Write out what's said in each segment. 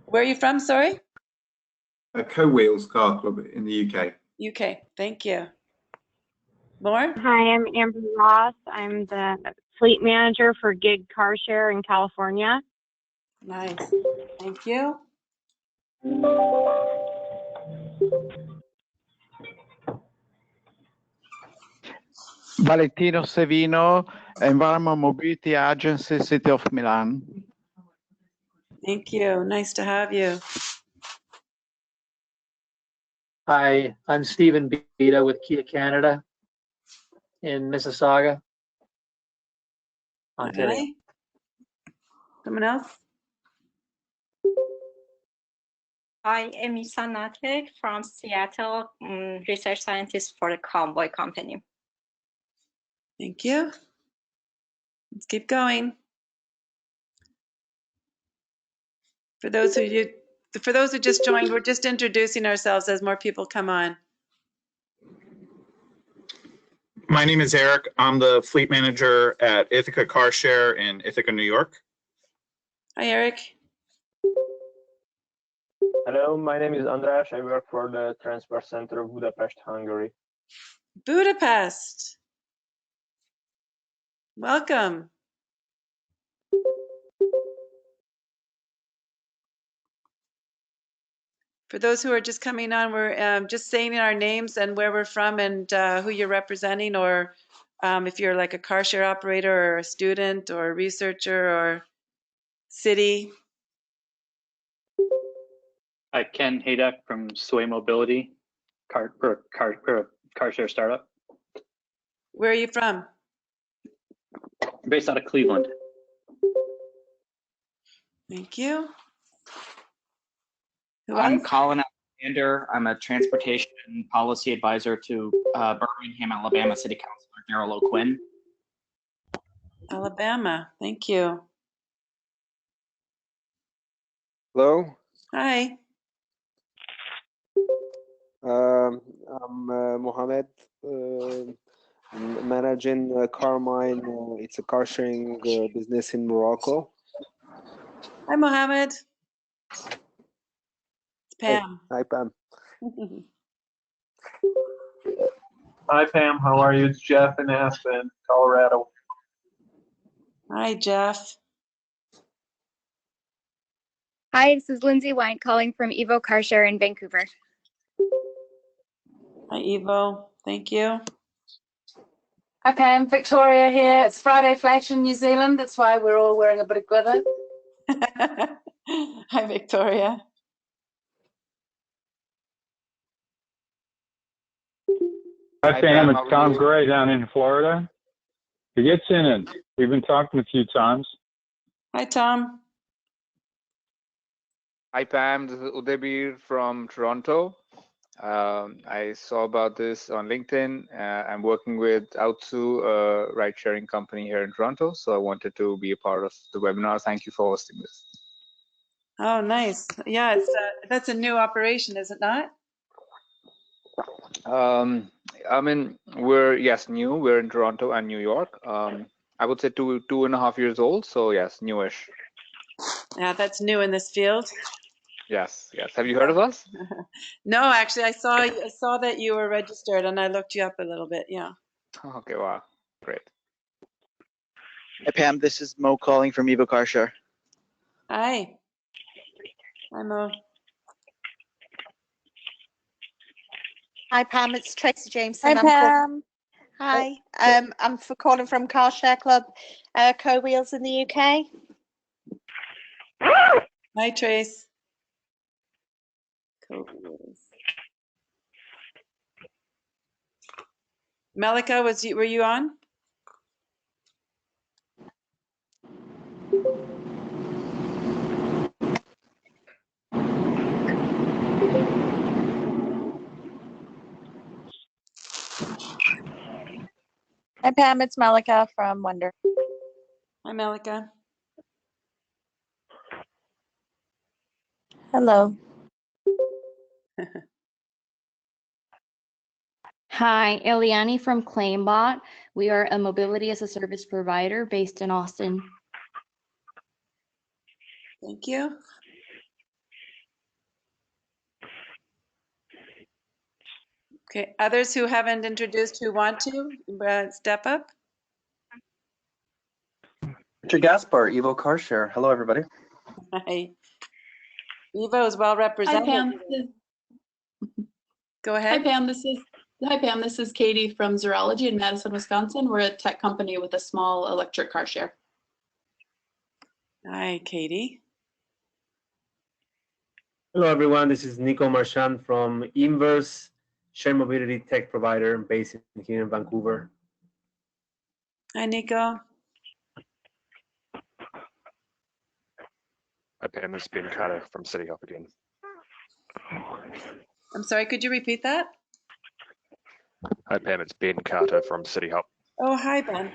Where are you from, sorry? Co-Wheels Car Club in the UK. UK, thank you. More? Hi, I'm Amber Ross. I'm the fleet manager for Gig Carshare in California. Nice, thank you. Valentino Sevino, Environment Mobility Agency, City of Milan. Thank you, nice to have you. Hi, I'm Stephen Beta with Kia Canada in Mississauga, Ontario. Hi. Someone else? Hi, I'm Isa Natek from Seattle, research scientist for the Convoy Company. Thank you. Let's keep going. For those who just joined, we're just introducing ourselves as more people come on. My name is Eric. I'm the fleet manager at Ithaca Carshare in Ithaca, New York. Hi, Eric. Hello, my name is András. I work for the Transport Center of Budapest, Hungary. Budapest. Welcome. For those who are just coming on, we're just saying our names and where we're from and who you're representing, or if you're like a car share operator or a student or a researcher or city. Hi, Ken Hayduck from Sway Mobility, car share startup. Where are you from? I'm based out of Cleveland. Thank you. I'm Colin Alexander. I'm a transportation policy advisor to Birmingham, Alabama City Councilor Darrell O'Quinn. Alabama, thank you. Hello. Hi. I'm Mohammed. I'm managing Carmine. It's a car sharing business in Morocco. Hi, Mohammed. It's Pam. Hey. Hi, Pam. Hi, Pam. How are you? It's Jeff in Aspen, Colorado. Hi, Jeff. Hi, this is Lindsay White calling from Evo Carshare in Vancouver. Hi, Evo. Thank you. Hi, Pam. Victoria here. It's Friday Flash in New Zealand. That's why we're all wearing a bit of glitter. Hi, Victoria. Hi, Pam. It's Tom Gray down in Florida. It gets in it. We've been talking a few times. Hi, Tom. Hi, Pam. This is Udaybir from Toronto. I saw about this on LinkedIn. I'm working with Outsu, a ride-sharing company here in Toronto, so I wanted to be a part of the webinar. Thank you for hosting this. Oh, nice. Yeah, that's a new operation, is it not? I mean, we're new. We're in Toronto and New York. I would say 2.5 years old. So yes, newish. Yeah, that's new in this field. Yes. Have you heard of us? No, actually, I saw that you were registered, and I looked you up a little bit. Yeah. Okay. Wow. Great. Hey, Pam. This is Mo calling from Evo Carshare. Hi. Hi, Mo. Hi, Pam. It's Tracy Jameson. Hi, Pam. Hi. I'm calling from Carshare Club, Co-Wheels in the UK. Hi, Trace. Co-Wheels. Melika, were you on? Hi, Pam. It's Malika from Wonder. Hi, Melika. Hello. Hi, Eliani from ClaimBot. We are a mobility as a service provider based in Austin. Thank you. Okay, others who haven't introduced who want to step up? Richard Gaspar, Evo Carshare. Hello, everybody. Hi. Evo is well represented. Hi, Pam. Go ahead. Hi, Pam. This is Katie from Zoology in Madison, Wisconsin. We're a tech company with a small electric car share. Hi, Katie. Hello, everyone. This is Nico Marchand from Inverse, shared mobility tech provider based here in Vancouver. Hi, Nico. Hi, Pam. This is Ben Carter from City Hop again. I'm sorry, could you repeat that? Hi, Pam. It's Ben Carter from City Hop. Oh, hi, Ben.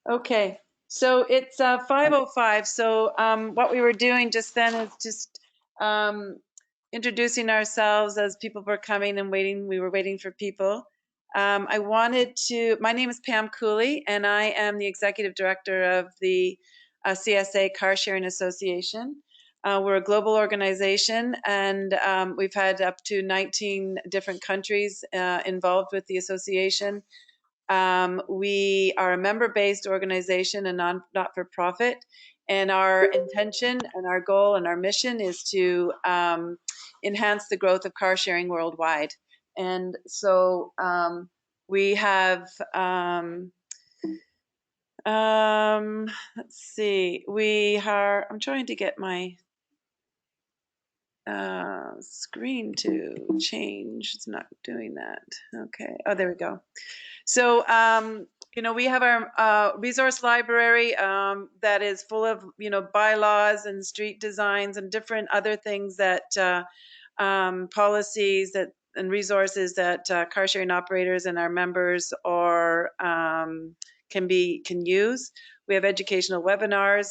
Okay, so it's 5:05. So what we were doing just then is just introducing ourselves as people were coming and waiting. We were waiting for people. My name is Pam Cooley, and I am the executive director of the CSA Carsharing Association. We're a global organization, and we've had up to 19 different countries involved with the association. We are a member-based organization and not-for-profit, and our intention and our goal and our mission is to enhance the growth of car sharing worldwide. And so we have, let's see, I'm trying to get my screen to change. It's not doing that. Okay. Oh, there we go. So, we have our resource library that is full of, bylaws and street designs and different other things that policies and resources that car sharing operators and our members can use. We have educational webinars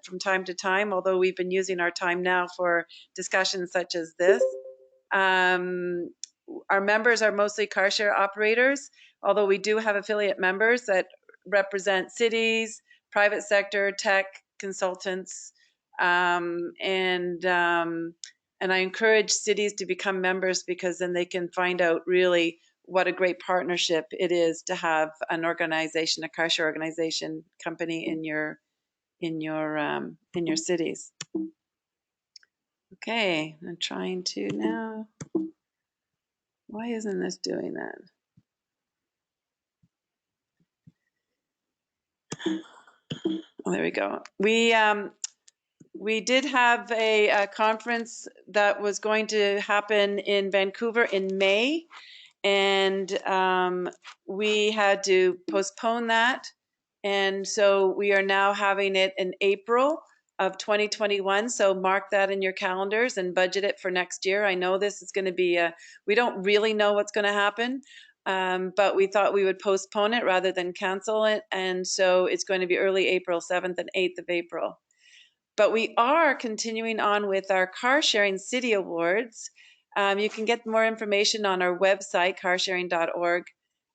from time to time, although we've been using our time now for discussions such as this. Our members are mostly car share operators, although we do have affiliate members that represent cities, private sector, tech, consultants, and I encourage cities to become members because then they can find out really what a great partnership it is to have an organization, a car share organization company in your cities. Okay, I'm trying to now. Why isn't this doing that? Oh, there we go. We did have a conference that was going to happen in Vancouver in May, and we had to postpone that. And so we are now having it in April of 2021. So mark that in your calendars and budget it for next year. I know this is going to be we don't really know what's going to happen, but we thought we would postpone it rather than cancel it. And so it's going to be early April, 7th and 8th of April. But we are continuing on with our Car Sharing City Awards. You can get more information on our website, carsharing.org.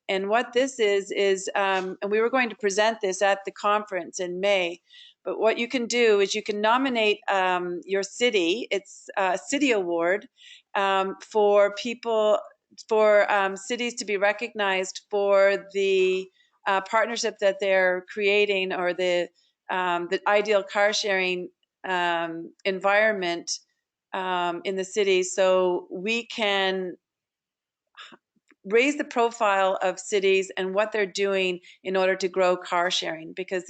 And what this is, and we were going to present this at the conference in May, but what you can do is you can nominate your city. It's a city award for cities to be recognized for the partnership that they're creating or the ideal car sharing environment in the city, so we can raise the profile of cities and what they're doing in order to grow car sharing, because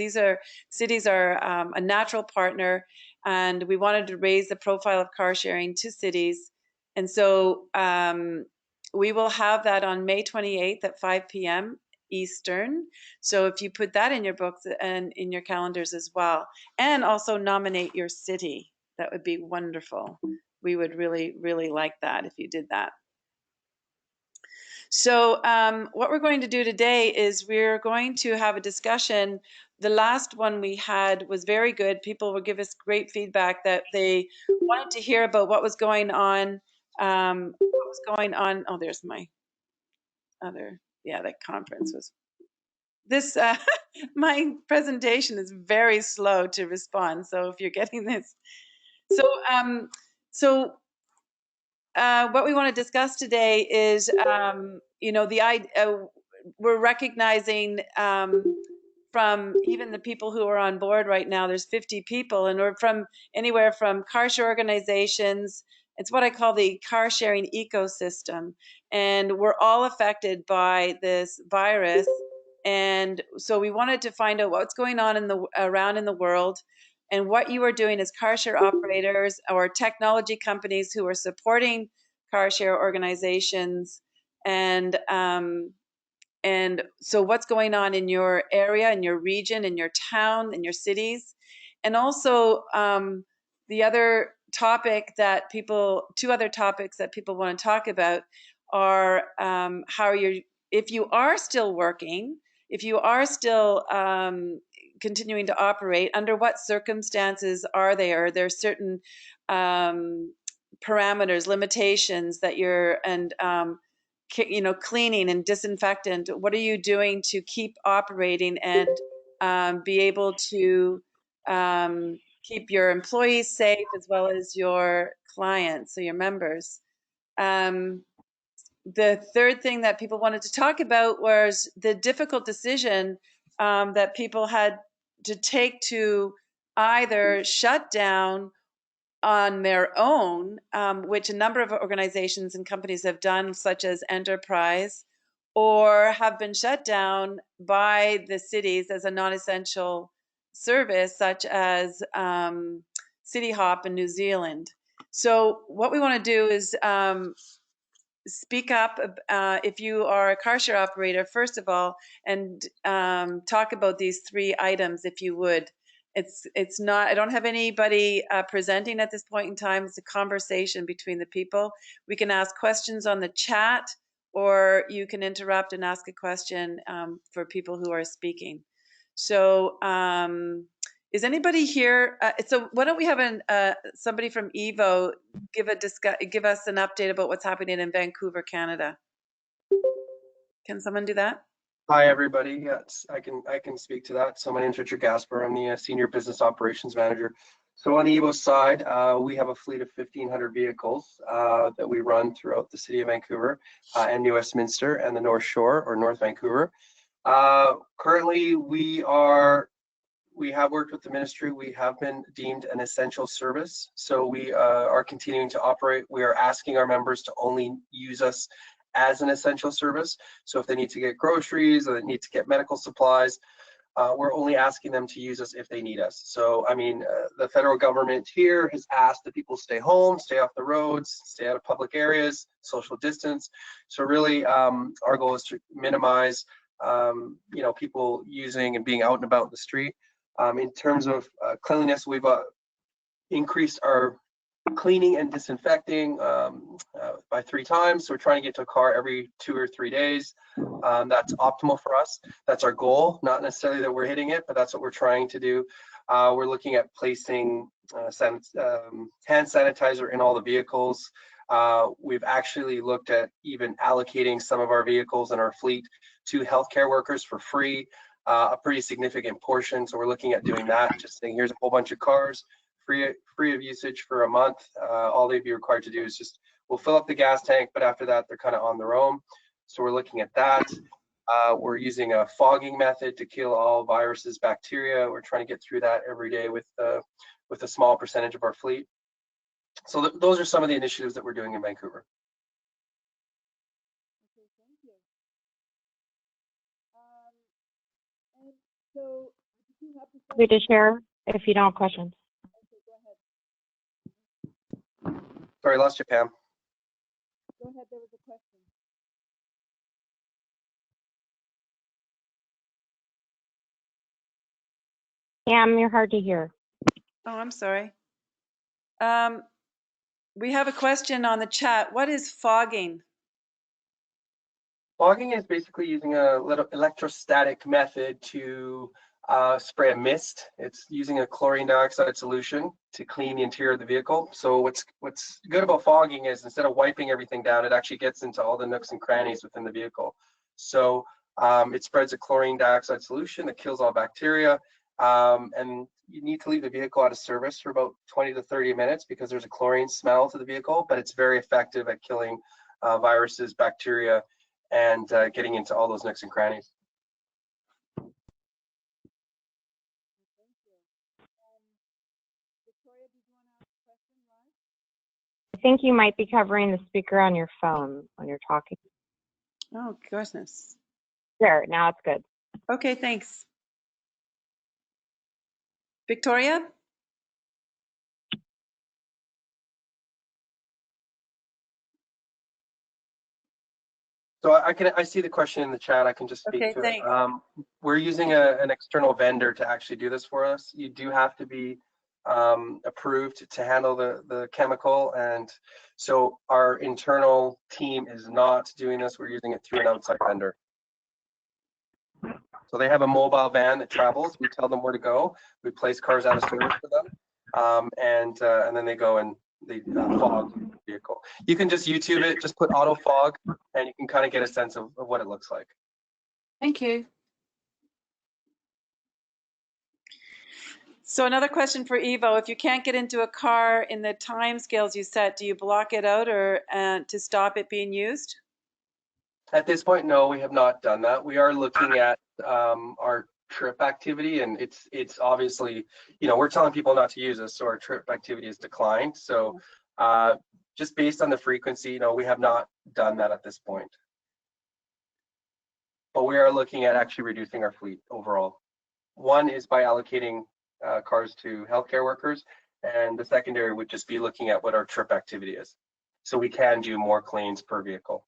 cities are a natural partner, and we wanted to raise the profile of car sharing to cities. And so we will have that on May 28th at 5 p.m. Eastern. So if you put that in your books and in your calendars as well, and also nominate your city, that would be wonderful. We would really, really like that if you did that. So what we're going to do today is we're going to have a discussion. The last one we had was very good. People will give us great feedback that they wanted to hear about what was going on. Oh, there's my other, that conference was. This, my presentation is very slow to respond. So if you're getting this. So what we want to discuss today is, you know, we're recognizing from even the people who are on board right now, there's 50 people, and we're from anywhere from car share organizations. It's what I call the car sharing ecosystem. And we're all affected by this virus. And so we wanted to find out what's going on around in the world, and what you are doing as car share operators or technology companies who are supporting car share organizations, and so what's going on in your area, in your region, in your town, in your cities. And also the other topic that two other topics that people want to talk about are if you are still working, if you are still continuing to operate, under what circumstances are there certain parameters, limitations that cleaning and disinfectant, what are you doing to keep operating and be able to keep your employees safe as well as your clients, so your members. The third thing that people wanted to talk about was the difficult decision that people had to take to either shut down on their own, which a number of organizations and companies have done, such as Enterprise, or have been shut down by the cities as a non-essential service, such as City Hop in New Zealand. So what we want to do is speak up if you are a car share operator, first of all, and talk about these three items, if you would. It's not, I don't have anybody presenting at this point in time. It's a conversation between the people. We can ask questions on the chat, or you can interrupt and ask a question for people who are speaking. So is anybody here? So why don't we have somebody from Evo give us an update about what's happening in Vancouver, Canada. Can someone do that? Hi, everybody. Yes, I can speak to that. So my name is Richard Gasper. I'm the Senior Business Operations Manager. So on the Evo side, we have a fleet of 1,500 vehicles that we run throughout the city of Vancouver and New Westminster and the North Shore, or North Vancouver. Currently, we have worked with the ministry. We have been deemed an essential service. So we are continuing to operate. We are asking our members to only use us as an essential service. So if they need to get groceries or they need to get medical supplies, we're only asking them to use us if they need us. So, I mean, the federal government here has asked that people stay home, stay off the roads, stay out of public areas, social distance. So really, our goal is to minimize, people using and being out and about in the street. In terms of cleanliness, we've increased our cleaning and disinfecting by 3 times. So we're trying to get to a car every 2 or 3 days. That's optimal for us. That's our goal, not necessarily that we're hitting it, but that's what we're trying to do. We're looking at placing hand sanitizer in all the vehicles. We've actually looked at even allocating some of our vehicles in our fleet to healthcare workers for free, a pretty significant portion. So we're looking at doing that, just saying, here's a whole bunch of cars, free of usage for a month. All they'd be required to do is we'll fill up the gas tank, but after that, they're kind of on their own. So we're looking at that. We're using a fogging method to kill all viruses, bacteria. We're trying to get through that every day with a small percentage of our fleet. So those are some of the initiatives that we're doing in Vancouver. Okay, thank you. And so, did you have to Happy to share if you don't have questions. Sorry, I lost you, Pam. Go ahead, there was a question. Pam, you're hard to hear. Oh, I'm sorry. We have a question on the chat. What is fogging? Fogging is basically using a little electrostatic method to spray a mist. It's using a chlorine dioxide solution to clean the interior of the vehicle. So what's good about fogging is instead of wiping everything down, it actually gets into all the nooks and crannies within the vehicle. So it spreads a chlorine dioxide solution that kills all bacteria. And you need to leave the vehicle out of service for about 20 to 30 minutes because there's a chlorine smell to the vehicle, but it's very effective at killing viruses, bacteria, and getting into all those nooks and crannies. I think you might be covering the speaker on your phone when you're talking. Oh, goodness. There, now it's good. Okay, thanks. Victoria? So I see the question in the chat. I can just speak Okay, to thanks. it. We're using an external vendor to actually do this for us. You do have to be approved to handle the chemical, and so our internal team is not doing this. We're using it through an outside vendor. So they have a mobile van that travels. We tell them where to go. We place cars out of service for them, and then they go and they fog the vehicle. You can just YouTube it, just put auto fog, and you can kind of get a sense of what it looks like. Thank you. So another question for Evo, if you can't get into a car in the time scales you set, do you block it out or to stop it being used? At this point, no, we have not done that. We are looking at our trip activity, and it's obviously, we're telling people not to use this, so our trip activity has declined. So just based on the frequency, we have not done that at this point. But we are looking at actually reducing our fleet overall. One is by allocating cars to healthcare workers, and the secondary would just be looking at what our trip activity is. So we can do more claims per vehicle,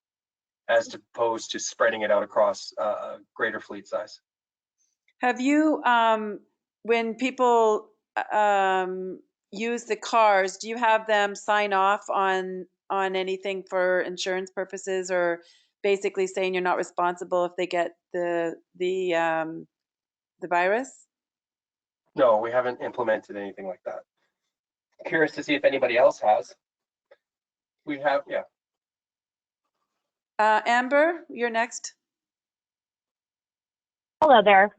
as opposed to spreading it out across a greater fleet size. Have you, when people use the cars, do you have them sign off on anything for insurance purposes, or basically saying you're not responsible if they get the virus? No, we haven't implemented anything like that. Curious to see if anybody else has. We have, yeah. Amber, you're next. Hello there.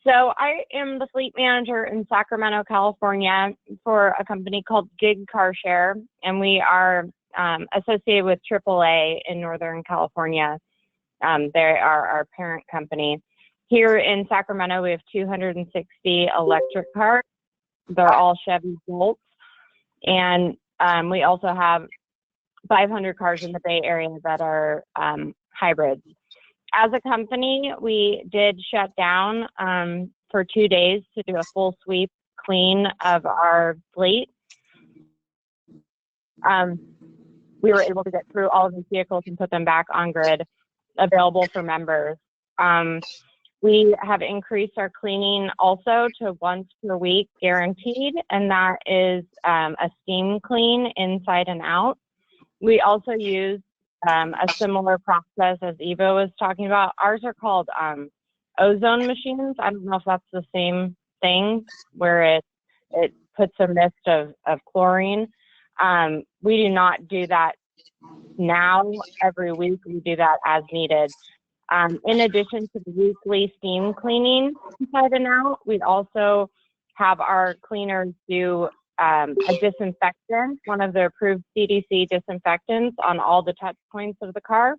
So I am the fleet manager in Sacramento, California for a company called Gig Car Share, and we are associated with AAA in Northern California. They are our parent company. Here in Sacramento, we have 260 electric cars. They're all Chevy Bolts. And we also have 500 cars in the Bay Area that are hybrids. As a company, we did shut down for 2 days to do a full sweep clean of our fleet. We were able to get through all of these vehicles and put them back on grid, available for members. We have increased our cleaning also to once per week guaranteed, and that is a steam clean inside and out. We also use a similar process as Evo was talking about. Ours are called ozone machines. I don't know if that's the same thing, where it puts a mist of chlorine. We do not do that now every week. We do that as needed. In addition to the weekly steam cleaning inside and out, we also have our cleaners do a disinfectant, one of the approved CDC disinfectants on all the touch points of the car.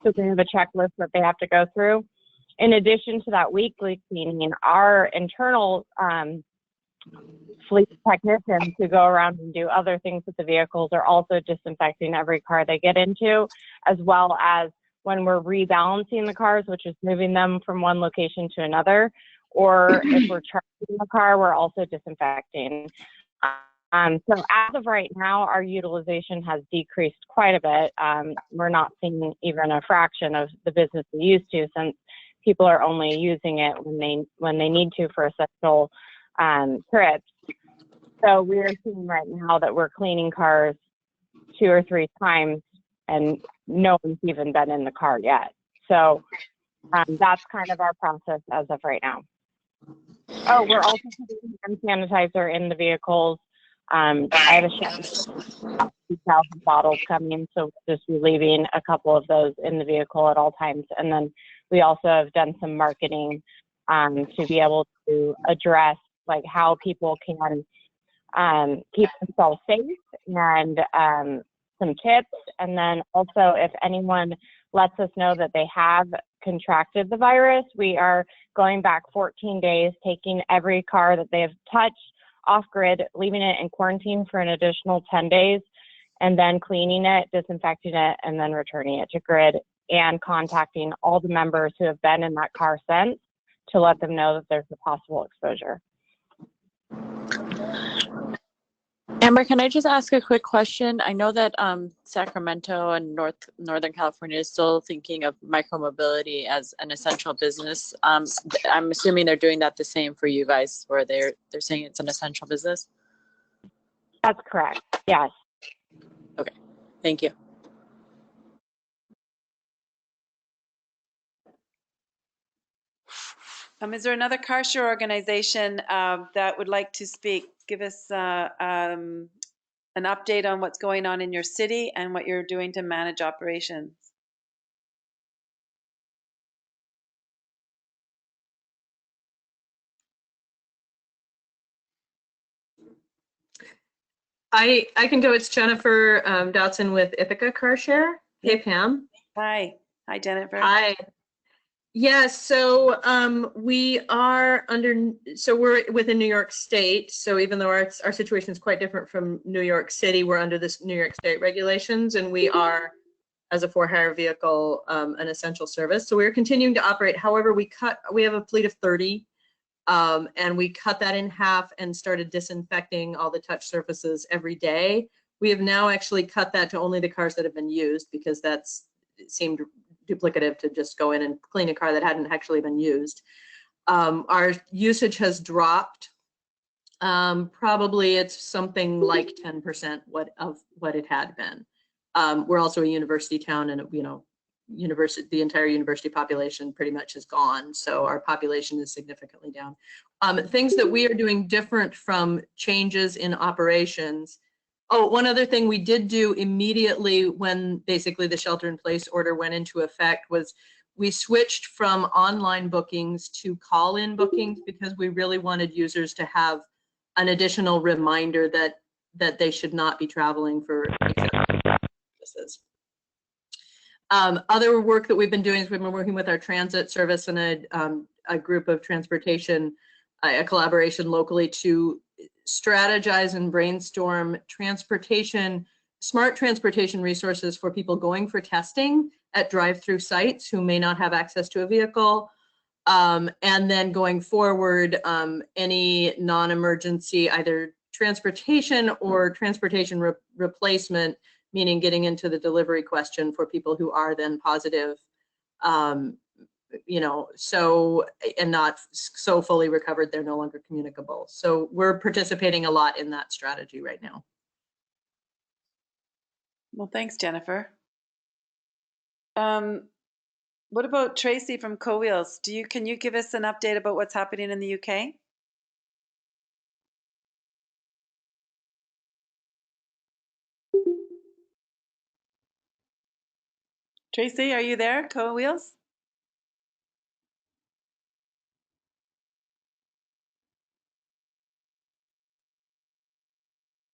So they have a checklist that they have to go through. In addition to that weekly cleaning, our internal fleet technicians who go around and do other things with the vehicles are also disinfecting every car they get into, as well as when we're rebalancing the cars, which is moving them from one location to another, or if we're charging the car, we're also disinfecting. So as of right now, our utilization has decreased quite a bit. We're not seeing even a fraction of the business we used to, since people are only using it when they need to for essential trips. So we're seeing right now that we're cleaning cars 2 or 3 times, and no one's even been in the car yet. So that's kind of our process as of right now. Oh, we're also putting hand sanitizer in the vehicles. I have a Chevy 2,000 bottles coming, so we'll just be leaving a couple of those in the vehicle at all times. And then we also have done some marketing to be able to address like how people can keep themselves safe and some tips. And then also if anyone lets us know that they have contracted the virus, we are going back 14 days, taking every car that they have touched off grid, leaving it in quarantine for an additional 10 days, and then cleaning it, disinfecting it, and then returning it to grid, and contacting all the members who have been in that car since to let them know that there's a possible exposure. Amber, can I just ask a quick question? I know that Sacramento and Northern California is still thinking of micromobility as an essential business. I'm assuming they're doing that the same for you guys, where they're saying it's an essential business? That's correct, yes. Okay, thank you. Is there another car share organization that would like to speak? Give us an update on what's going on in your city and what you're doing to manage operations. I can go. It's Jennifer Dotson with Ithaca Carshare. Hey, Pam. Hi. Hi, Jennifer. Hi. Yes, so we are we're within New York State. So even though our situation is quite different from New York City, we're under this New York State regulations, and we are, as a for-hire vehicle, an essential service. So we're continuing to operate. However, we have a fleet of 30, and we cut that in half and started disinfecting all the touch surfaces every day. We have now actually cut that to only the cars that have been used, because it seemed duplicative to just go in and clean a car that hadn't actually been used. Our usage has dropped. Probably it's something like 10% of what it had been. We're also a university town, and the entire university population pretty much is gone. So our population is significantly down. Things that we are doing different from changes in operations. Oh, one other thing we did do immediately when basically the shelter-in-place order went into effect was we switched from online bookings to call-in bookings, because we really wanted users to have an additional reminder that they should not be traveling for purposes. Other work that we've been doing is we've been working with our transit service and a group of transportation, a collaboration locally to strategize and brainstorm smart transportation resources for people going for testing at drive-through sites who may not have access to a vehicle. And then going forward, any non-emergency, either transportation or transportation replacement, meaning getting into the delivery question for people who are then positive, and not so fully recovered they're no longer communicable. So we're participating a lot in that strategy right now. Well, thanks, Jennifer. What about Tracy from Co-Wheels? Can you give us an update about what's happening in the UK? Tracy, are you there? Co-Wheels?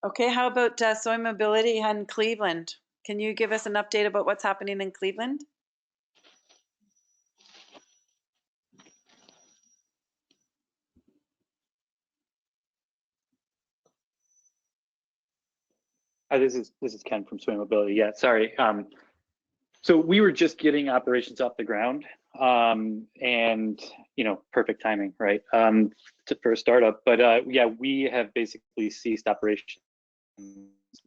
Okay, how about Soy Mobility in Cleveland? Can you give us an update about what's happening in Cleveland? Hi, this is Ken from Soy Mobility. Yeah, sorry. So we were just getting operations off the ground, and perfect timing, right? For a startup. But yeah, we have basically ceased operations.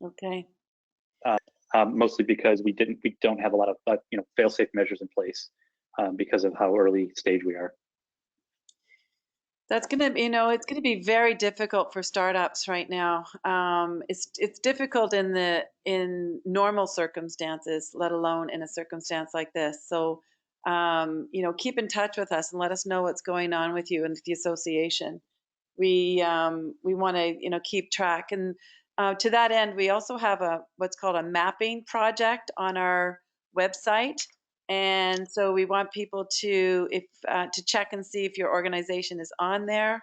Okay. Mostly because we don't have a lot of fail-safe measures in place because of how early stage we are. That's gonna, it's gonna be very difficult for startups right now. It's difficult in normal circumstances, let alone in a circumstance like this. So, keep in touch with us and let us know what's going on with you and the association. We want to keep track, and to that end, we also have what's called a mapping project on our website. And so we want people to check and see if your organization is on there,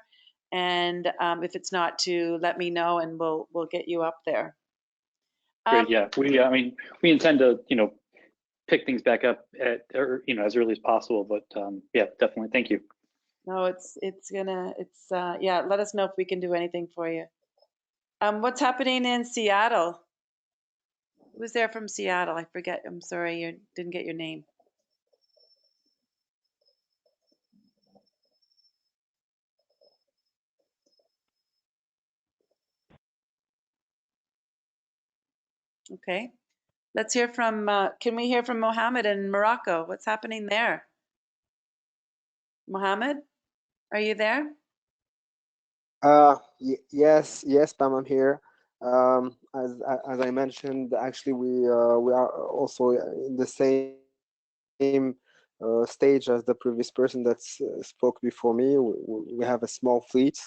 and if it's not, to let me know, and we'll get you up there. Great. Yeah. I mean, we intend to, pick things back up as early as possible. But yeah, definitely. Thank you. No, yeah. Let us know if we can do anything for you. What's happening in Seattle? Who's there from Seattle? I forget. I'm sorry, you didn't get your name. Okay. Let's hear from, can we hear from Mohammed in Morocco? What's happening there? Mohammed, are you there? Yes, Pam, I'm here. As I mentioned, actually we are also in the same stage as the previous person that spoke before me. We have a small fleet,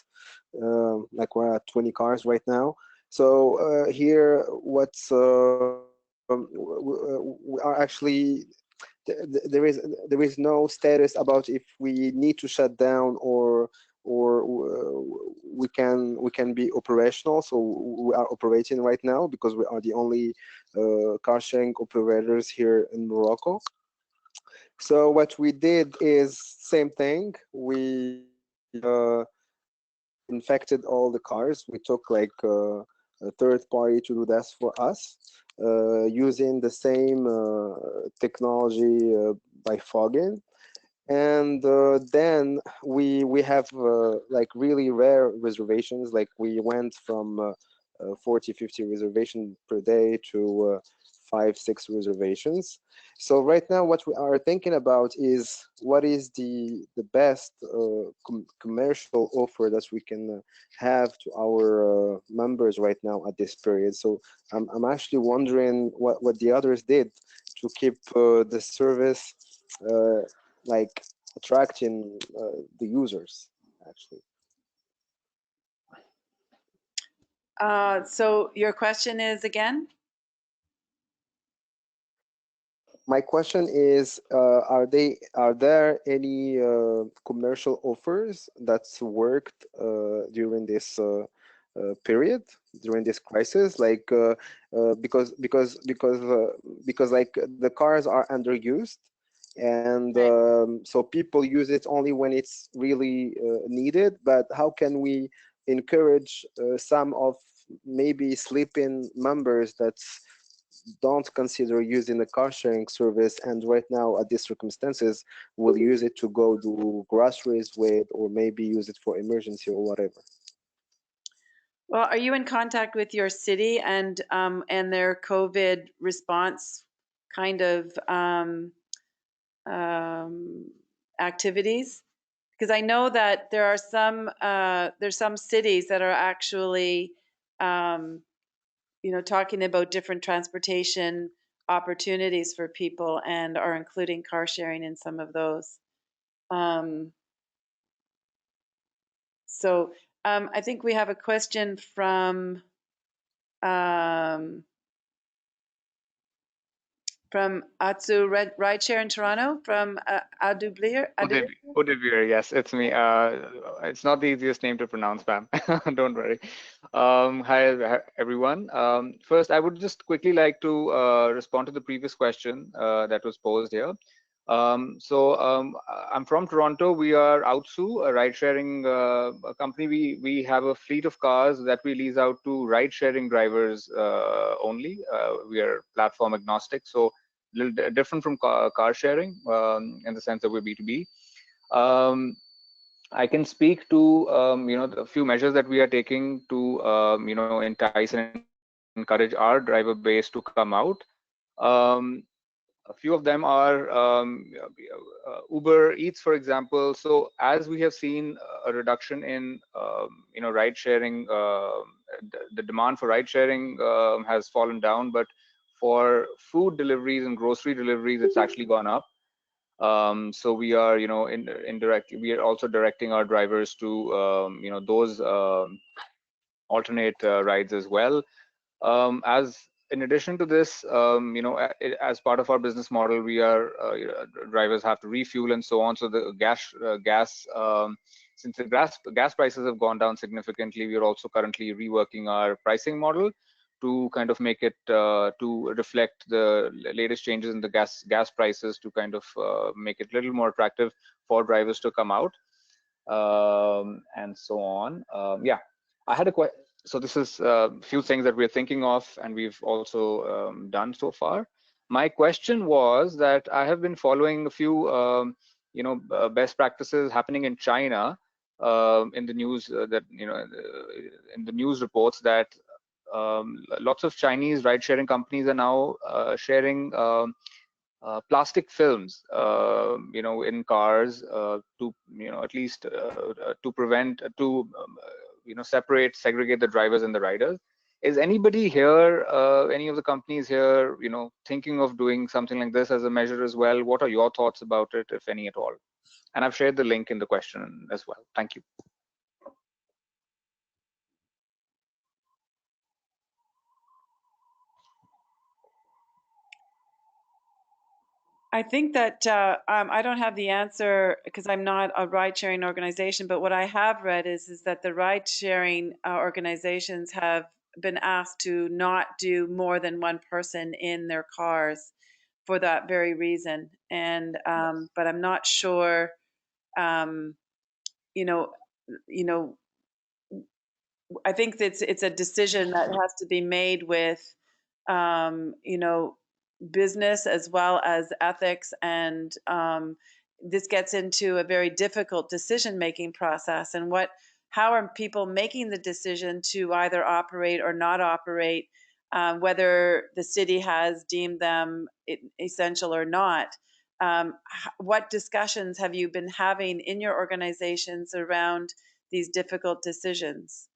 like we're at 20 cars right now. So here, what's we are actually there is no status about if we need to shut down or we can be operational. So we are operating right now because we are the only car sharing operators here in Morocco. So what we did is same thing. We infected all the cars. We took like a third party to do that for us, using the same technology by fogging. And then we have like really rare reservations. Like we went from 40, 50 reservations per day to 5, 6 reservations. So right now what we are thinking about is what is the best commercial offer that we can have to our members right now at this period. So I'm actually wondering what the others did to keep the service like attracting the users actually. So your question is again? My question is, are there any commercial offers that's worked during this period, during this crisis? Like because like the cars are underused, and so people use it only when it's really needed. But how can we encourage some of maybe sleeping members that don't consider using the car sharing service, and right now at these circumstances will use it to go do groceries with, or maybe use it for emergency or whatever? Well, are you in contact with your city and their COVID response kind of activities? Because I know that there are there's some cities that are actually talking about different transportation opportunities for people and are including car sharing in some of those. So I think we have a question from Atsu Rideshare in Toronto, from Adublir. Odivir, yes, it's me. It's not the easiest name to pronounce, Pam. Don't worry. Hi, everyone. First, I would just quickly like to respond to the previous question that was posed here. I'm from Toronto. We are Outsu, a ride-sharing company. We have a fleet of cars that we lease out to ride-sharing drivers only. We are platform agnostic, so a little different from car sharing in the sense that we're B2B. I can speak to a few measures that we are taking to entice and encourage our driver base to come out. A few of them are Uber Eats, for example. So as we have seen a reduction in ride sharing, the demand for ride sharing has fallen down, but for food deliveries and grocery deliveries, it's actually gone up. So we are, indirectly, we are also directing our drivers to, those alternate rides as well. As in addition to this, as part of our business model, we are drivers have to refuel and so on. So the gas since the gas prices have gone down significantly, we are also currently reworking our pricing model to kind of make it to reflect the latest changes in the gas prices, to kind of make it a little more attractive for drivers to come out, and so on. Yeah, I had a question. So this is a few things that we're thinking of, and we've also done so far. My question was that I have been following a few best practices happening in China, in the news that in the news reports that lots of Chinese ride-sharing companies are now sharing plastic films, in cars to at least to prevent segregate the drivers and the riders. Is anybody here, any of the companies here, thinking of doing something like this as a measure as well? What are your thoughts about it, if any at all? And I've shared the link in the question as well. Thank you. I think that I don't have the answer because I'm not a ride-sharing organization, but what I have read is that the ride-sharing organizations have been asked to not do more than one person in their cars for that very reason. And but I'm not sure, you know, I think that it's a decision that has to be made with, business as well as ethics, and this gets into a very difficult decision-making process. And how are people making the decision to either operate or not operate, whether the city has deemed them essential or not? What discussions have you been having in your organizations around these difficult decisions?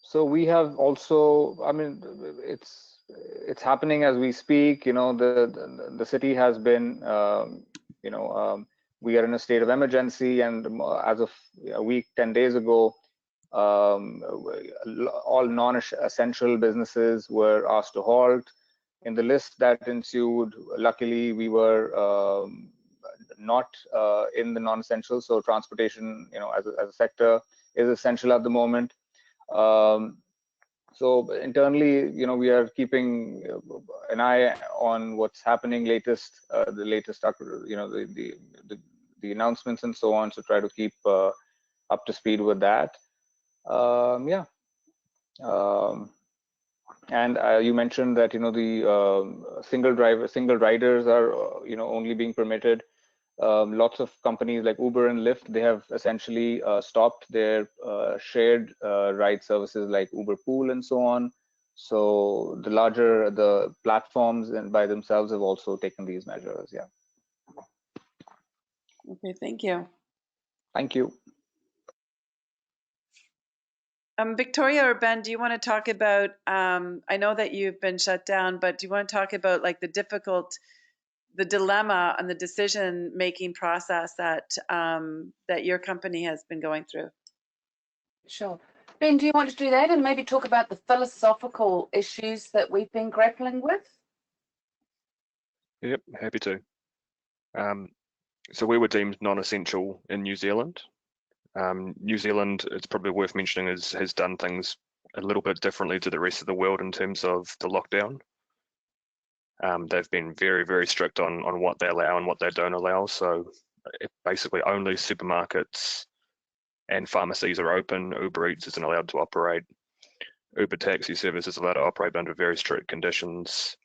So we have also, I mean, it's happening as we speak. The city has been, we are in a state of emergency, and as of a week, 10 days ago, all non-essential businesses were asked to halt. In the list that ensued, luckily we were not in the non-essential, so transportation, as a sector is essential at the moment. So internally, we are keeping an eye on what's happening the latest, the announcements and so on. So try to keep up to speed with that. Yeah. And you mentioned that the single riders are only being permitted. Lots of companies like Uber and Lyft, they have essentially stopped their shared ride services like Uber Pool and so on. So the platforms and by themselves have also taken these measures. Yeah. Okay, thank you. Thank you. Victoria or Ben, do you want to talk about, I know that you've been shut down, but do you want to talk about like the dilemma and the decision-making process that that your company has been going through? Sure. Ben, do you want to do that and maybe talk about the philosophical issues that we've been grappling with? Yep, happy to. So we were deemed non-essential in New Zealand. New Zealand, it's probably worth mentioning, has done things a little bit differently to the rest of the world in terms of the lockdown. They've been very, very strict on what they allow and what they don't allow. So basically only supermarkets and pharmacies are open. Uber Eats isn't allowed to operate. Uber taxi service is allowed to operate under very strict conditions.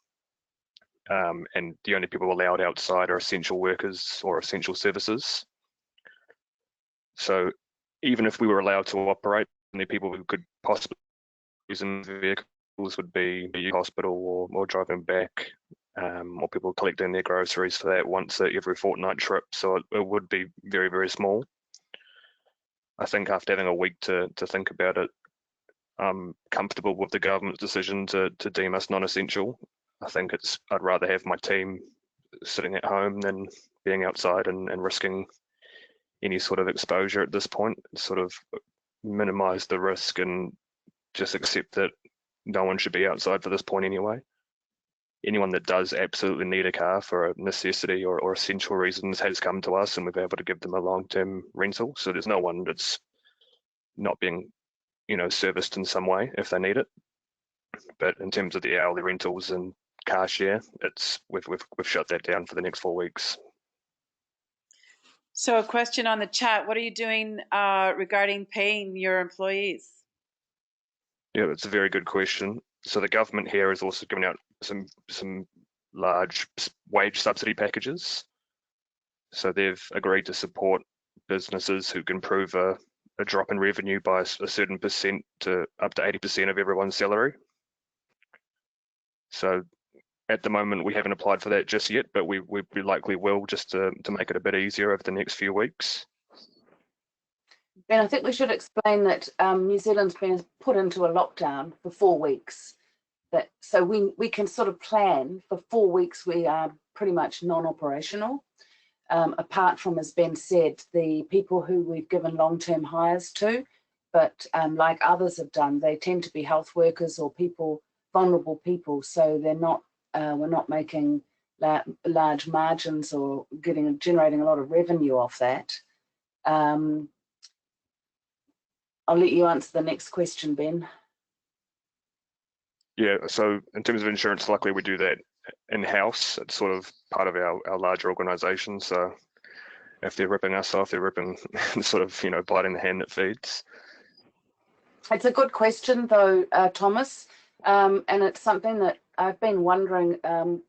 And the only people allowed outside are essential workers or essential services. So even if we were allowed to operate, the people who could possibly use vehicles would be hospital or driving back, or people collecting their groceries for that once every fortnight trip. So it would be very, very small. I think after having a week to think about it, I'm comfortable with the government's decision to deem us non-essential. I think I'd rather have my team sitting at home than being outside and risking any sort of exposure at this point. Sort of minimize the risk and just accept that no one should be outside for this point anyway. Anyone that does absolutely need a car for a necessity or essential reasons has come to us, and we've been able to give them a long-term rental. So there's no one that's not being, serviced in some way if they need it. But in terms of the hourly rentals and car share, we've shut that down for the next 4 weeks. So a question on the chat, what are you doing regarding paying your employees? Yeah, that's a very good question. So the government here is also giving out some large wage subsidy packages. So they've agreed to support businesses who can prove a drop in revenue by a certain percent to up to 80% of everyone's salary. So at the moment, we haven't applied for that just yet, but we likely will, just to make it a bit easier over the next few weeks. Ben, I think we should explain that New Zealand's been put into a lockdown for 4 weeks. So we can sort of plan for 4 weeks. We are pretty much non-operational. Apart from, as Ben said, the people who we've given long-term hires to, but like others have done, they tend to be health workers or vulnerable people. So they're not. We're not making large margins or generating a lot of revenue off that. I'll let you answer the next question, Ben. Yeah, so in terms of insurance, luckily we do that in-house. It's sort of part of our larger organisation. So if they're ripping us off, they're ripping sort of, biting the hand that feeds. It's a good question though, Thomas, and it's something that I've been wondering.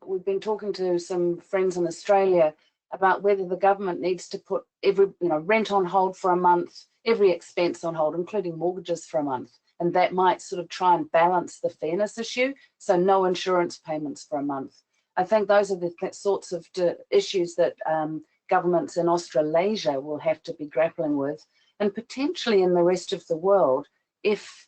We've been talking to some friends in Australia about whether the government needs to put rent on hold for a month, every expense on hold, including mortgages for a month. And that might sort of try and balance the fairness issue. So no insurance payments for a month. I think those are the sorts of issues that governments in Australasia will have to be grappling with, and potentially in the rest of the world. If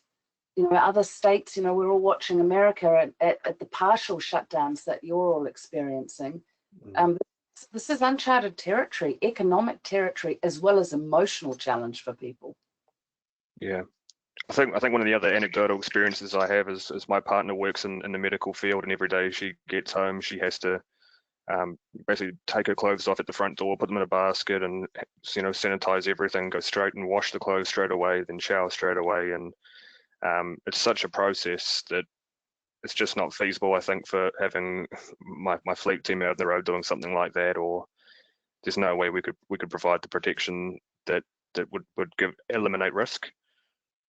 other states, we're all watching America at the partial shutdowns that you're all experiencing. This is uncharted territory, economic territory, as well as emotional challenge for people. Yeah. I think one of the other anecdotal experiences I have is my partner works in the medical field, and every day she gets home, she has to basically take her clothes off at the front door, put them in a basket, and sanitize everything, go straight and wash the clothes straight away, then shower straight away, and it's such a process that it's just not feasible, I think, for having my fleet team out on the road doing something like that. Or there's no way we could provide the protection that would eliminate risk.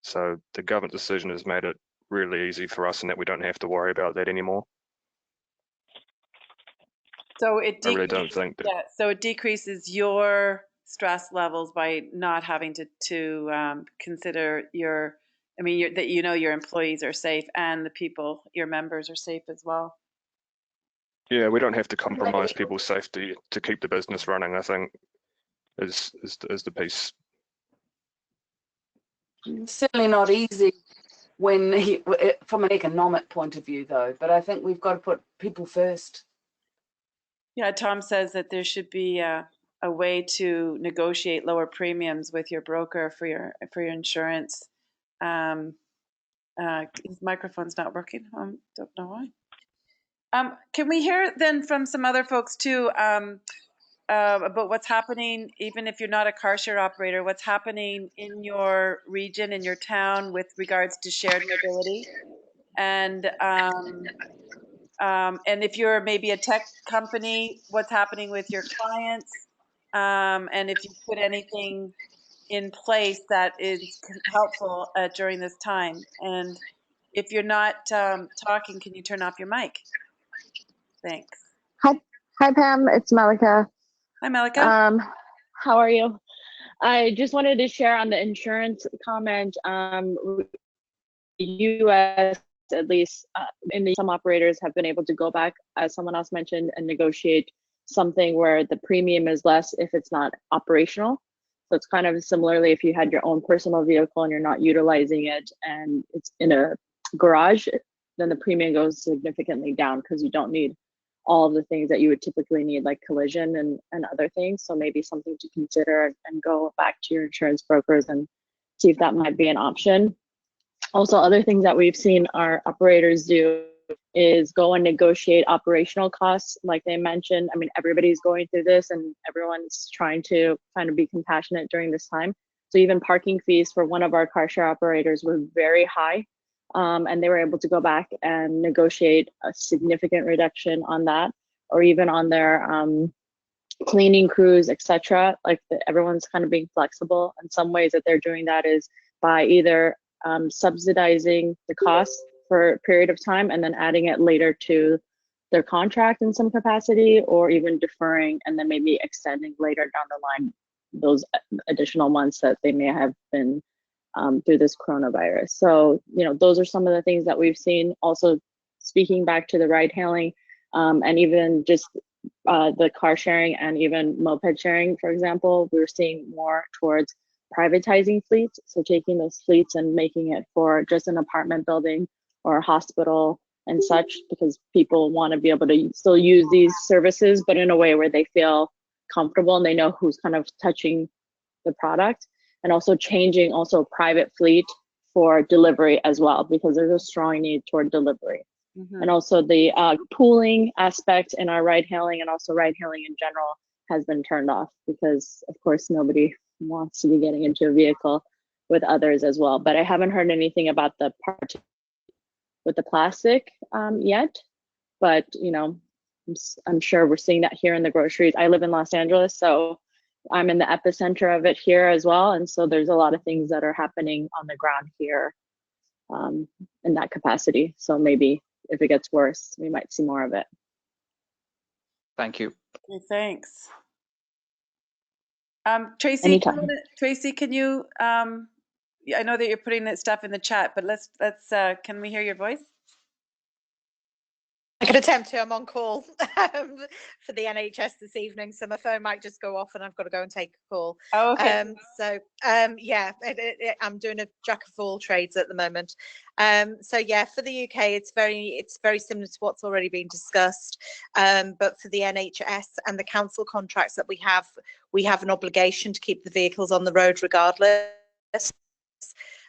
So the government decision has made it really easy for us, and that we don't have to worry about that anymore. So it I really don't think that. Yeah, so it decreases your stress levels by not having to consider your employees are safe, and the people, your members, are safe as well. Yeah, we don't have to compromise people's safety to keep the business running, I think, is the piece. Certainly not easy from an economic point of view, though. But I think we've got to put people first. Yeah, Tom says that there should be a way to negotiate lower premiums with your broker for your insurance. His microphone's not working. I don't know why. Can we hear then from some other folks too about what's happening, even if you're not a car share operator, what's happening in your region, in your town, with regards to shared mobility, and if you're maybe a tech company, what's happening with your clients, and if you put anything in place that is helpful during this time. And if you're not talking, can you turn off your mic? Thanks. Hi, Pam. It's Malika. Hi, Malika. How are you? I just wanted to share on the insurance comment. The U.S., at least, some operators have been able to go back, as someone else mentioned, and negotiate something where the premium is less if it's not operational. So it's kind of similarly if you had your own personal vehicle and you're not utilizing it and it's in a garage, then the premium goes significantly down because you don't need all of the things that you would typically need, like collision and other things. So maybe something to consider, and go back to your insurance brokers and see if that might be an option. Also, other things that we've seen our operators do is go and negotiate operational costs, like they mentioned. I mean, everybody's going through this and everyone's trying to kind of be compassionate during this time. So even parking fees for one of our car share operators were very high. And they were able to go back and negotiate a significant reduction on that, or even on their cleaning crews, etc. Like everyone's kind of being flexible. And some ways that they're doing that is by either subsidizing the cost for a period of time and then adding it later to their contract in some capacity, or even deferring and then maybe extending later down the line those additional months that they may have been through this coronavirus. So, you know, those are some of the things that we've seen. Also, speaking back to the ride hailing and even just the car sharing and even moped sharing, for example, we're seeing more towards privatizing fleets. So taking those fleets and making it for just an apartment building or a hospital and such, because people want to be able to still use these services, but in a way where they feel comfortable and they know who's kind of touching the product. And also changing also private fleet for delivery as well, because there's a strong need toward delivery. And also the pooling aspect in our ride hailing and also ride hailing in general has been turned off, because of course nobody wants to be getting into a vehicle with others as well. But I haven't heard anything about the part with the plastic yet, but you know, I'm sure we're seeing that here in the groceries. I live in Los Angeles, so I'm in the epicenter of it here as well. And so there's a lot of things that are happening on the ground here in that capacity. So maybe if it gets worse, we might see more of it. Thank you. Okay, thanks. Tracy, Anytime. Tracy, can you, I know that you're putting that stuff in the chat, but let's can we hear your voice? I could attempt to. I'm on call for the NHS this evening, so my phone might just go off and I've got to go and take a call. Oh, okay. Yeah, I'm doing a jack of all trades at the moment. So yeah, for the UK, it's very similar to what's already been discussed. But for the NHS and the council contracts that we have an obligation to keep the vehicles on the road regardless.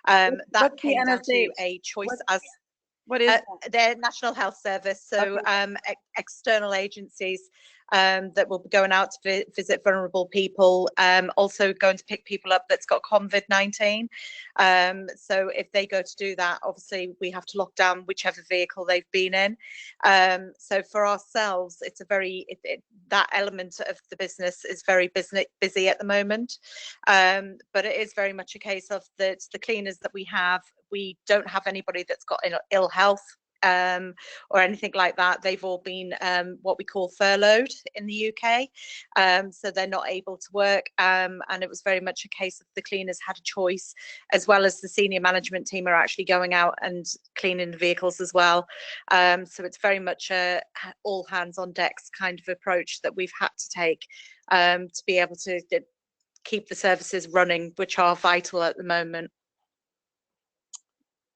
That came down to a choice as. What is their National Health Service, so external agencies that will be going out to visit vulnerable people, also going to pick people up that's got COVID-19. So if they go to do that, obviously we have to lock down whichever vehicle they've been in. So for ourselves, it's a very, that element of the business is very busy at the moment. But it is very much a case of the cleaners that we have. We don't have anybody that's got ill health or anything like that. They've all been what we call furloughed in the UK. So they're not able to work. And it was very much a case of the cleaners had a choice, as well as the senior management team are actually going out and cleaning the vehicles as well. So it's very much a all hands on decks kind of approach that we've had to take to be able to keep the services running, which are vital at the moment.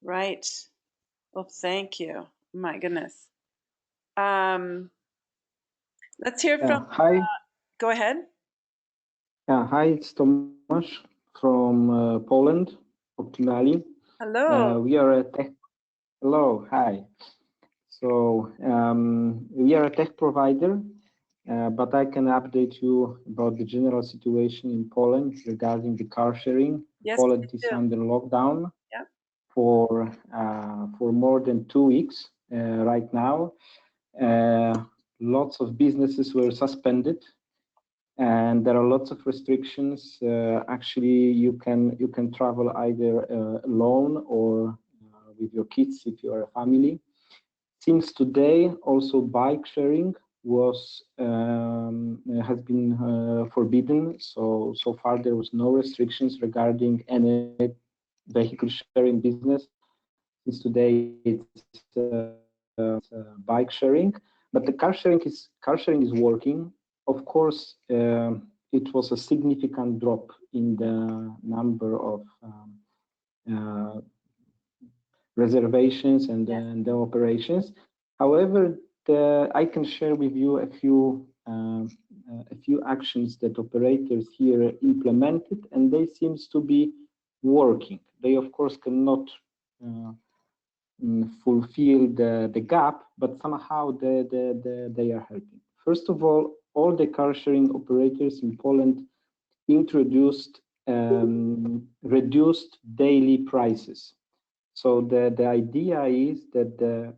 Right. Well, thank you. My goodness. Let's hear from. Hi. Go ahead. Hi, it's Tomasz from Poland, Optimali. Hello. We are a tech. Hello. Hi. So we are a tech provider, but I can update you about the general situation in Poland regarding the car sharing. Yes, Poland is under lockdown. Yeah. For more than 2 weeks right now. Lots of businesses were suspended, and there are lots of restrictions. Actually, you can travel either alone or with your kids if you are a family. Since today, also bike sharing has been forbidden. So far there was no restrictions regarding any vehicle sharing business. Since today it's bike sharing, but the car sharing is working. Of course, it was a significant drop in the number of reservations and the operations. However, I can share with you a few actions that operators here implemented, and they seems to be working. They of course cannot fulfill the gap, but somehow they are helping. First of all the car sharing operators in Poland introduced reduced daily prices. So the idea is that the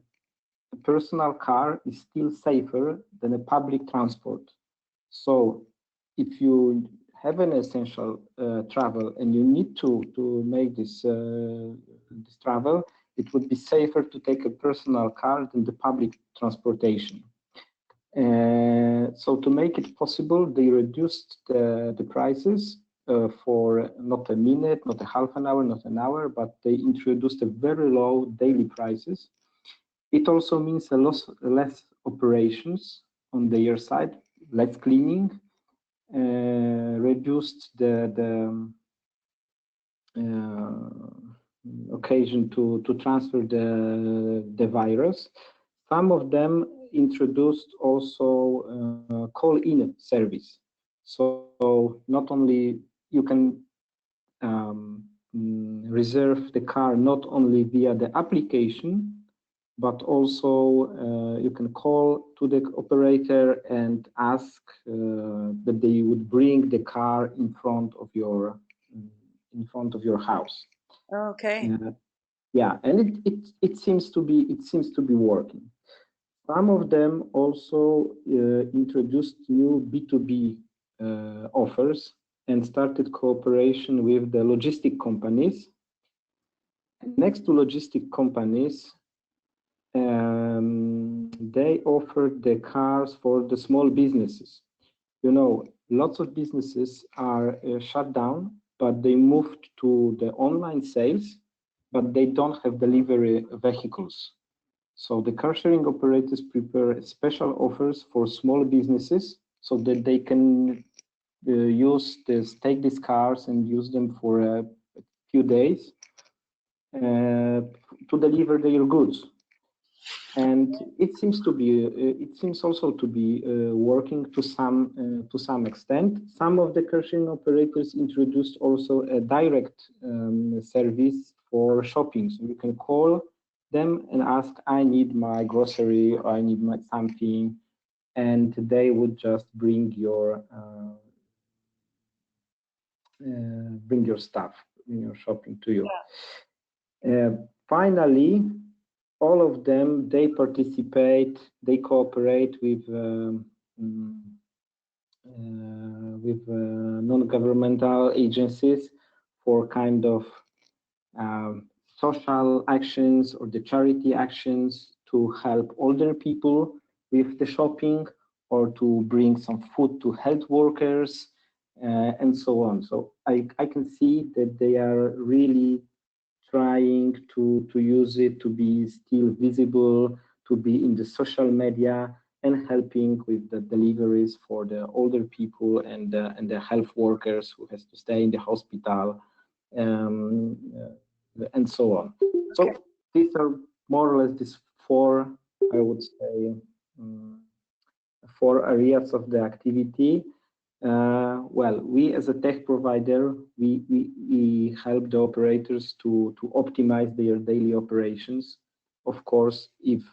personal car is still safer than a public transport. So if you have an essential travel and you need to make this travel, it would be safer to take a personal car than the public transportation. So to make it possible, they reduced the prices for not a minute, not a half an hour, not an hour, but they introduced a very low daily prices. It also means less operations on their side, less cleaning, reduced the occasion to transfer the virus. Some of them introduced also call-in service. So not only you can reserve the car not only via the application, but also you can call to the operator and ask that they would bring the car in front of your house. Okay. Yeah, and it seems to be working. Some of them also introduced new B2B offers and started cooperation with the logistic companies. And next to logistic companies, they offered the cars for the small businesses. You know, lots of businesses are shut down, but they moved to the online sales, but they don't have delivery vehicles. So the car sharing operators prepare special offers for small businesses so that they can take these cars and use them for a few days to deliver their goods. And it seems also to be working to some extent. Some of the car sharing operators introduced also a direct service for shopping. So you can call them and ask, I need my grocery, or I need my something, and they would just bring your stuff, your shopping to you. Yeah. Finally, all of them, they cooperate with non-governmental agencies for kind of social actions or the charity actions to help older people with the shopping, or to bring some food to health workers, and so on. So I can see that they are really trying to use it to be still visible, to be in the social media, and helping with the deliveries for the older people and the health workers who has to stay in the hospital, and so on. So these are more or less these four, I would say, 4 areas of the activity. Well, we as a tech provider, we help the operators to optimize their daily operations. Of course, if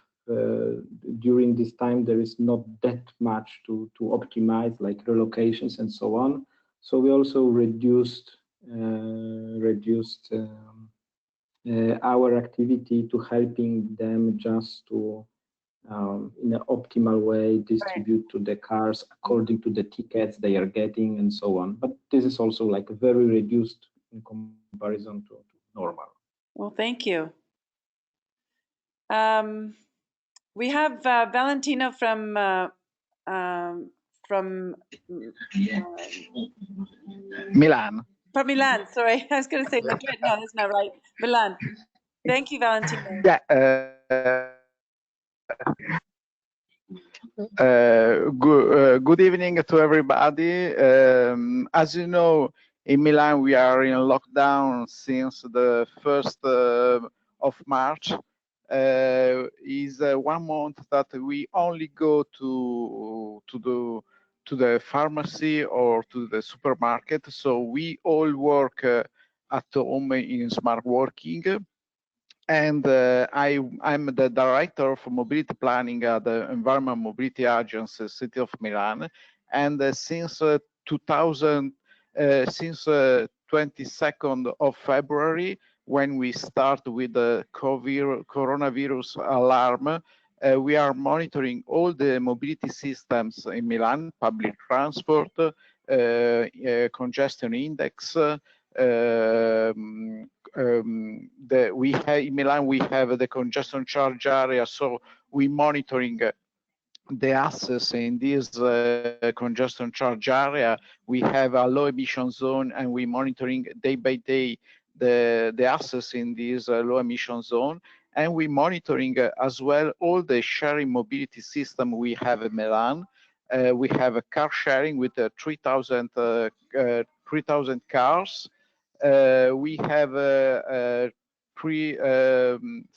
during this time there is not that much to optimize, like relocations and so on, so we also reduced our activity to helping them just to in an optimal way distribute to the cars according to the tickets they are getting and so on. But this is also like very reduced in comparison to normal. Well, thank you. We have Valentino from Milan. From Milan. Sorry, I was going to say Madrid. No, that's not right. Milan. Thank you, Valentino. Yeah. Good evening to everybody. As you know, in Milan we are in lockdown since the 1st of March. Is 1 month that we only go to the pharmacy or to the supermarket. So we all work at home in smart working. and I'm the director for mobility planning at the Environment Mobility Agency, City of Milan. And since 22nd of February, when we start with the coronavirus alarm, we are monitoring all the mobility systems in Milan, public transport, congestion index, we have in Milan, we have the congestion charge area, so we monitoring the access in this congestion charge area. We have a low emission zone, and we monitoring day by day the access in this low emission zone, and we monitoring as well all the sharing mobility system we have in Milan. We have a car sharing with 3,000 cars. We have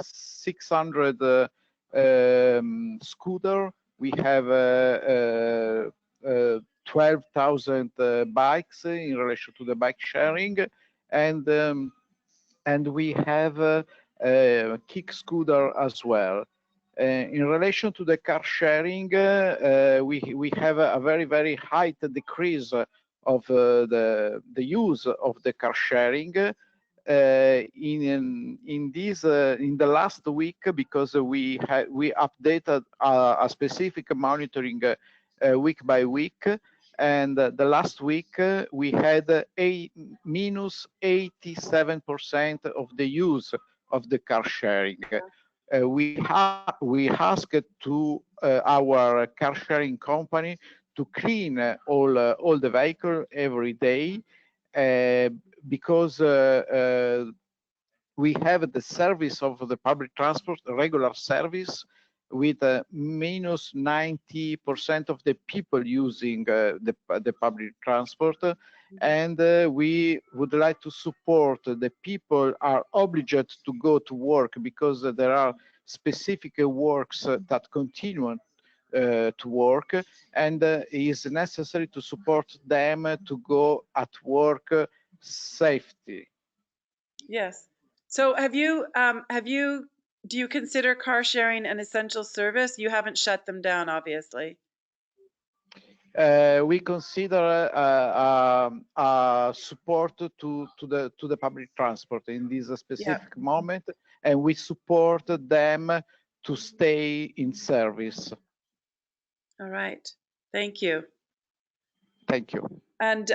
600 scooter. We have 12,000 bikes in relation to the bike sharing, and we have kick scooter as well. In relation to the car sharing, we have a very high decrease of the use of the car sharing in the last week, because we updated a specific monitoring week by week, and the last week we had minus 87% of the use of the car sharing. We asked to our car sharing company to clean all the vehicle every day, because we have the service of the public transport, regular service, with minus 90% of the people using the public transport. And we would like to support the people are obliged to go to work, because there are specific works that continue to work, and it is necessary to support them to go at work safety. Yes. So do you consider car sharing an essential service? You haven't shut them down, obviously. We consider support to the public transport in this specific moment, and we support them to stay in service. All right. Thank you. Thank you. And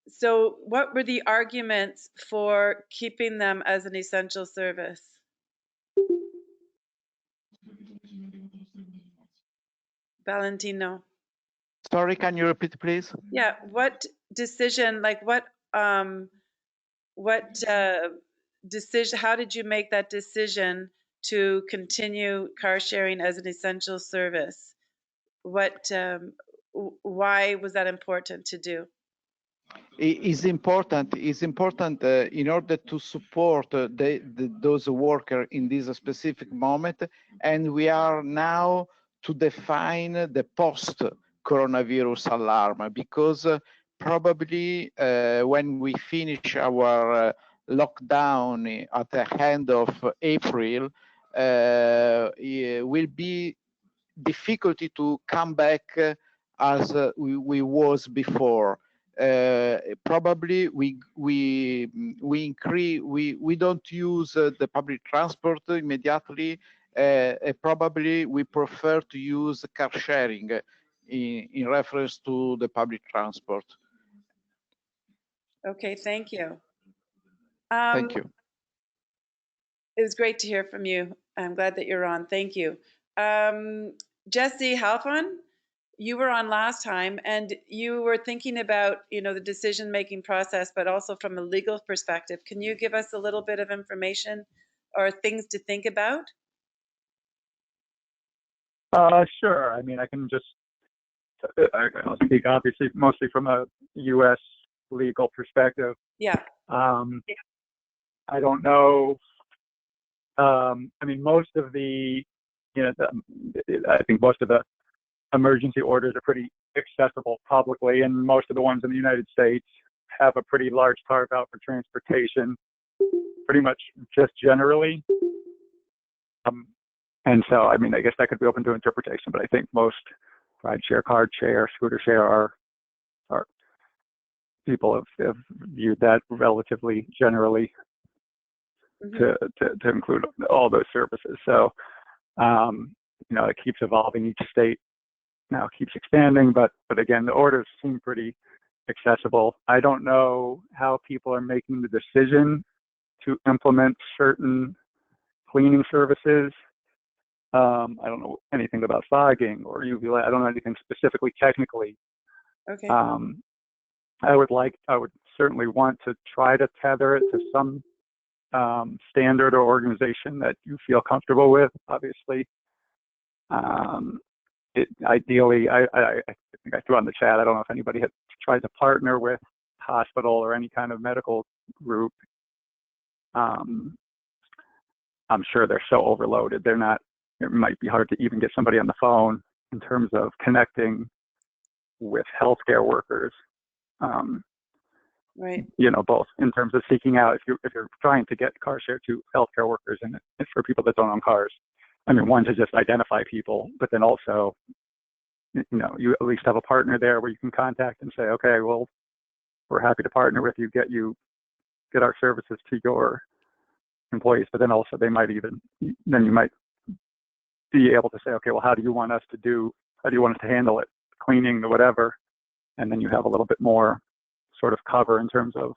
so what were the arguments for keeping them as an essential service? Valentino. Sorry, can you repeat, please? Yeah, what decision, like what decision, how did you make that decision to continue car sharing as an essential service? Why was that important to do? Is important in order to support those workers in this specific moment, and we are now to define the post coronavirus alarm, because probably when we finish our lockdown at the end of April, it will be difficulty to come back as we was before. Probably we don't use the public transport immediately. Probably we prefer to use car sharing in reference to the public transport. Okay, thank you. Thank you. It was great to hear from you. I'm glad that you're on. Thank you. Jesse Halfon, you were on last time, and you were thinking about, the decision-making process, but also from a legal perspective. Can you give us a little bit of information or things to think about? Sure. I mean, I'll speak obviously mostly from a U.S. legal perspective. Yeah. I don't know. I mean, most of I think most of the emergency orders are pretty accessible publicly, and most of the ones in the United States have a pretty large carve out for transportation pretty much just generally. And so, I mean, I guess that could be open to interpretation, but I think most ride share, car share, scooter share are people have viewed that relatively generally to include all those services. So, you know, it keeps evolving. Each state now keeps expanding, but again, the orders seem pretty accessible. I don't know how people are making the decision to implement certain cleaning services. I don't know anything about fogging or UV light. I don't know anything specifically technically. Okay. I would certainly want to try to tether it to some standard or organization that you feel comfortable with. Obviously, ideally, I think I threw on the chat. I don't know if anybody had tried to partner with hospital or any kind of medical group. I'm sure they're so overloaded. They're not. It might be hard to even get somebody on the phone in terms of connecting with healthcare workers. Right. You know, both in terms of seeking out if you're trying to get car share to healthcare workers and for people that don't own cars. I mean, one, to just identify people, but then also, you know, you at least have a partner there where you can contact and say, okay, well, we're happy to partner with you, get our services to your employees. But then also then you might be able to say, okay, well, how do you want us to handle it? Cleaning, the whatever. And then you have a little bit more sort of cover in terms of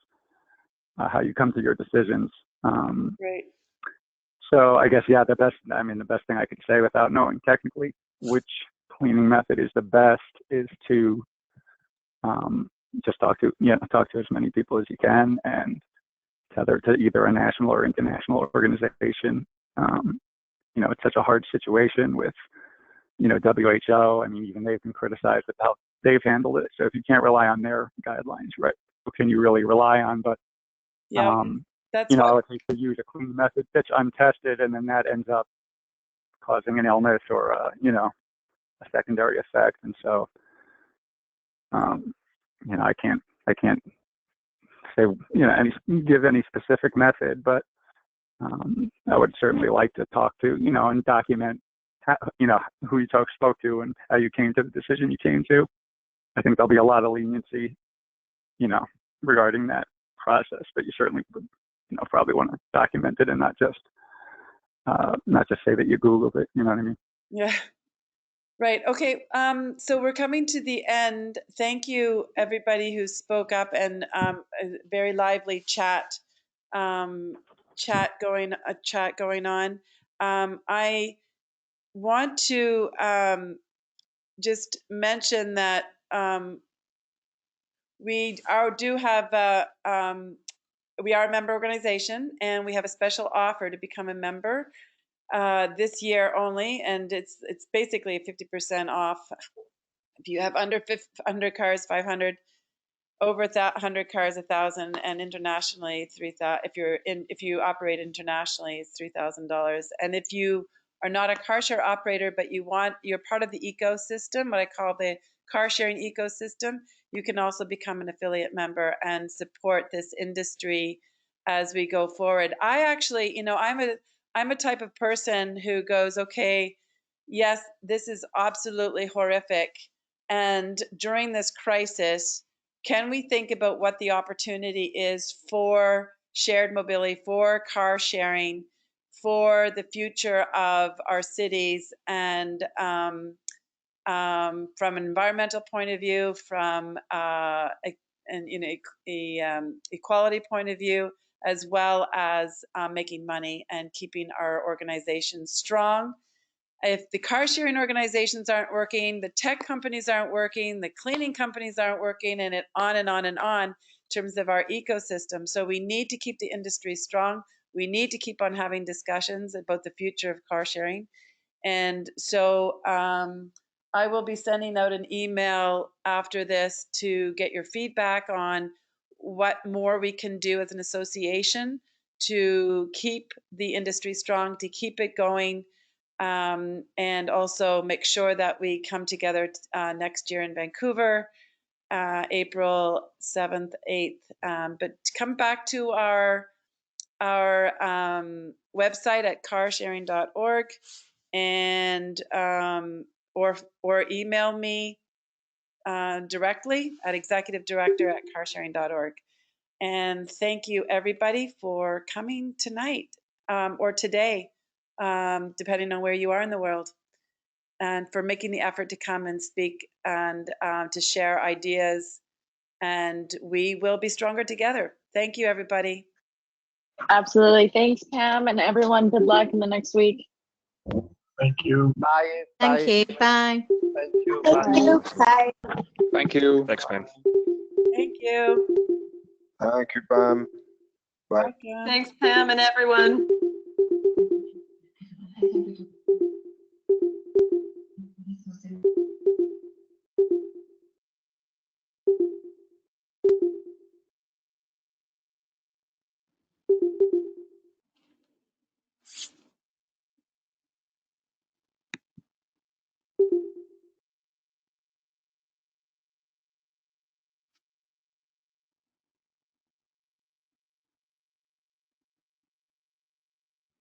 how you come to your decisions. Right. So I guess, yeah, the best thing I could say without knowing technically which cleaning method is the best is to just talk to as many people as you can and tether to either a national or international organization. You know, it's such a hard situation with, you know, WHO. I mean, even they've been criticized with how they've handled it. So if you can't rely on their guidelines, right, what can you really rely on? But yeah, that's you know, I would hate to use a clean method that's untested, and then that ends up causing an illness or you know, a secondary effect. And so, you know, I can't say, you know, give any specific method, but I would certainly like to talk to, you know, and document, you know, who you spoke to and how you came to the decision you came to. I think there'll be a lot of leniency, you know, regarding that process, but you certainly would, you know, probably want to document it and not just say that you Googled it. You know what I mean? Yeah. Right. Okay. So we're coming to the end. Thank you, everybody who spoke up, and a very lively chat going on. I want to just mention that we are a member organization, and we have a special offer to become a member this year only, and it's basically 50% off if you have under cars, 500, over 100 cars, 1,000, and internationally 3,000. If you operate internationally, it's $3,000. And if you are not a car share operator, but you're part of the ecosystem, what I call the car sharing ecosystem, you can also become an affiliate member and support this industry as we go forward. I actually, you know, I'm a type of person who goes, okay, yes, this is absolutely horrific. And during this crisis, can we think about what the opportunity is for shared mobility, for car sharing, for the future of our cities, and from an environmental point of view, from equality point of view, as well as making money and keeping our organizations strong. If the car sharing organizations aren't working, the tech companies aren't working, the cleaning companies aren't working, and it on and on and on in terms of our ecosystem. So we need to keep the industry strong. We need to keep on having discussions about the future of car sharing. And so I will be sending out an email after this to get your feedback on what more we can do as an association to keep the industry strong, to keep it going, and also make sure that we come together next year in Vancouver, April 7th, 8th. But to come back to our our website at carsharing.org, and or email me directly at executive-director@carsharing.org. And thank you everybody for coming tonight or today, depending on where you are in the world, and for making the effort to come and speak and to share ideas. And we will be stronger together. Thank you, everybody. Absolutely. Thanks, Pam, and everyone. Good luck in the next week. Thank you. Bye. Thank you. Bye. Thank you. Thank you. Bye. Thank you. Thanks, Pam. Thank you. Thank you, Pam. Bye. Welcome. Thanks, Pam and everyone.